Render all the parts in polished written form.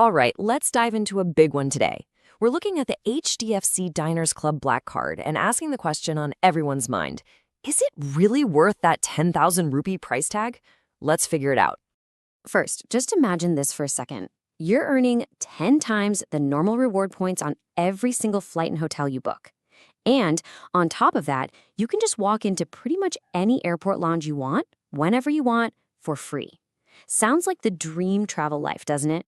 All right, let's dive into a big one today. We're looking at the HDFC Diners Club Black card and asking the question on everyone's mind. Is it really worth that 10,000 rupee price tag? Let's figure it out. First, just imagine this for a second. You're earning 10 times the normal reward points on every single flight and hotel you book. And on top of that, you can just walk into pretty much any airport lounge you want, whenever you want, for free. Sounds like the dream travel life, doesn't it?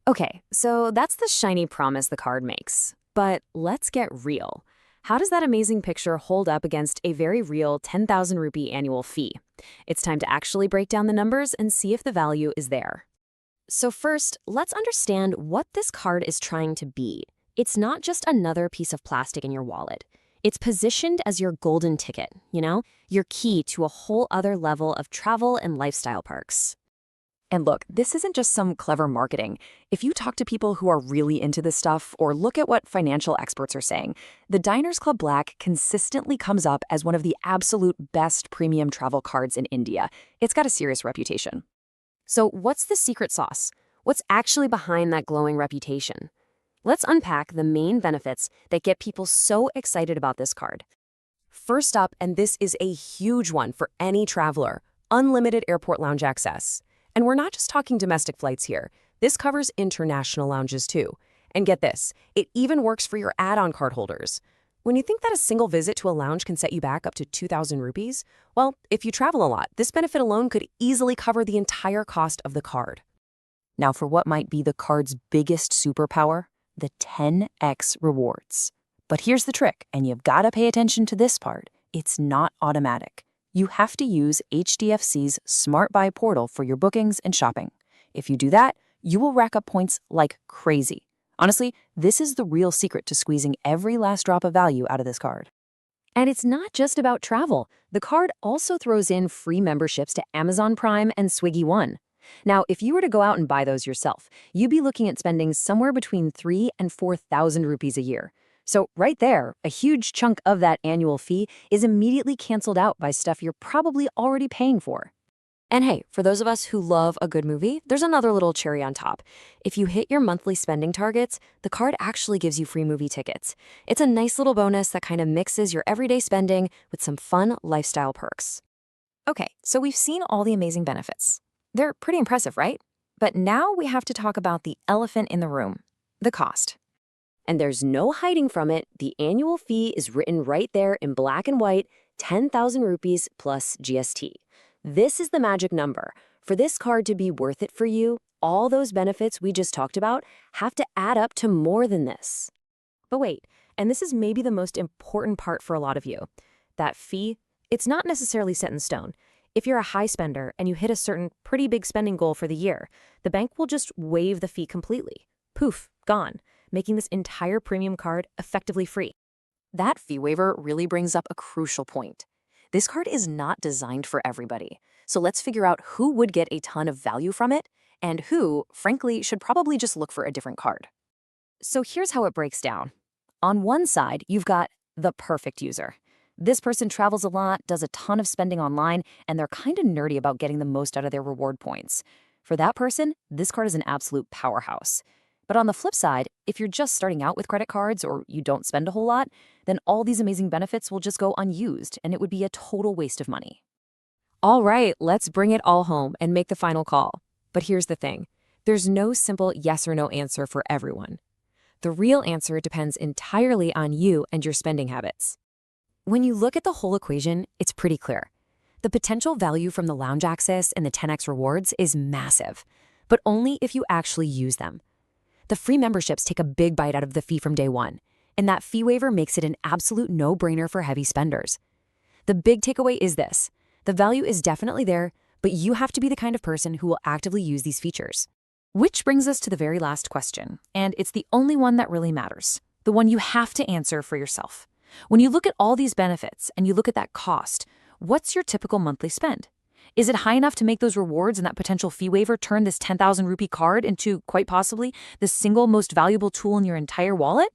Okay, so that's the shiny promise the card makes. But let's get real. How does that amazing picture hold up against a very real 10,000 rupee annual fee? It's time to actually break down the numbers and see if the value is there. So first, let's understand what this card is trying to be. It's not just another piece of plastic in your wallet. It's positioned as your golden ticket, your key to a whole other level of travel and lifestyle perks. And look, this isn't just some clever marketing. If you talk to people who are really into this stuff or look at what financial experts are saying, the Diners Club Black consistently comes up as one of the absolute best premium travel cards in India. It's got a serious reputation. So what's the secret sauce? What's actually behind that glowing reputation? Let's unpack the main benefits that get people so excited about this card. First up, and this is a huge one for any traveler, unlimited airport lounge access. And we're not just talking domestic flights here. This covers international lounges too. And get this, it even works for your add-on card holders. When you think that a single visit to a lounge can set you back up to 2,000 rupees, well, if you travel a lot, this benefit alone could easily cover the entire cost of the card. Now for what might be the card's biggest superpower, the 10x rewards. But here's the trick, and you've got to pay attention to this part. It's not automatic. You have to use HDFC's SmartBuy portal for your bookings and shopping. If you do that, you will rack up points like crazy. Honestly, this is the real secret to squeezing every last drop of value out of this card. And it's not just about travel. The card also throws in free memberships to Amazon Prime and Swiggy One. Now, if you were to go out and buy those yourself, you'd be looking at spending somewhere between 3,000 and 4,000 rupees a year. So right there, a huge chunk of that annual fee is immediately canceled out by stuff you're probably already paying for. And hey, for those of us who love a good movie, there's another little cherry on top. If you hit your monthly spending targets, the card actually gives you free movie tickets. It's a nice little bonus that kind of mixes your everyday spending with some fun lifestyle perks. Okay, so we've seen all the amazing benefits. They're pretty impressive, right? But now we have to talk about the elephant in the room, the cost. And there's no hiding from it. The annual fee is written right there in black and white, 10,000 rupees plus GST. This is the magic number. For this card to be worth it for you, all those benefits we just talked about have to add up to more than this. But wait, and this is maybe the most important part for a lot of you. That fee, it's not necessarily set in stone. If you're a high spender and you hit a certain pretty big spending goal for the year, the bank will just waive the fee completely. Poof, gone, making this entire premium card effectively free. That fee waiver really brings up a crucial point. This card is not designed for everybody. So let's figure out who would get a ton of value from it and who, frankly, should probably just look for a different card. So here's how it breaks down. On one side, you've got the perfect user. This person travels a lot, does a ton of spending online, and they're kind of nerdy about getting the most out of their reward points. For that person, this card is an absolute powerhouse. But on the flip side, if you're just starting out with credit cards or you don't spend a whole lot, then all these amazing benefits will just go unused, and it would be a total waste of money. All right, let's bring it all home and make the final call. But here's the thing. There's no simple yes or no answer for everyone. The real answer depends entirely on you and your spending habits. When you look at the whole equation, it's pretty clear. The potential value from the lounge access and the 10x rewards is massive, but only if you actually use them. The free memberships take a big bite out of the fee from day one, and that fee waiver makes it an absolute no-brainer for heavy spenders. The big takeaway is this. The value is definitely there, but you have to be the kind of person who will actively use these features. Which brings us to the very last question, and it's the only one that really matters, the one you have to answer for yourself. When you look at all these benefits and you look at that cost, what's your typical monthly spend? Is it high enough to make those rewards and that potential fee waiver turn this 10,000 rupee card into, quite possibly, the single most valuable tool in your entire wallet?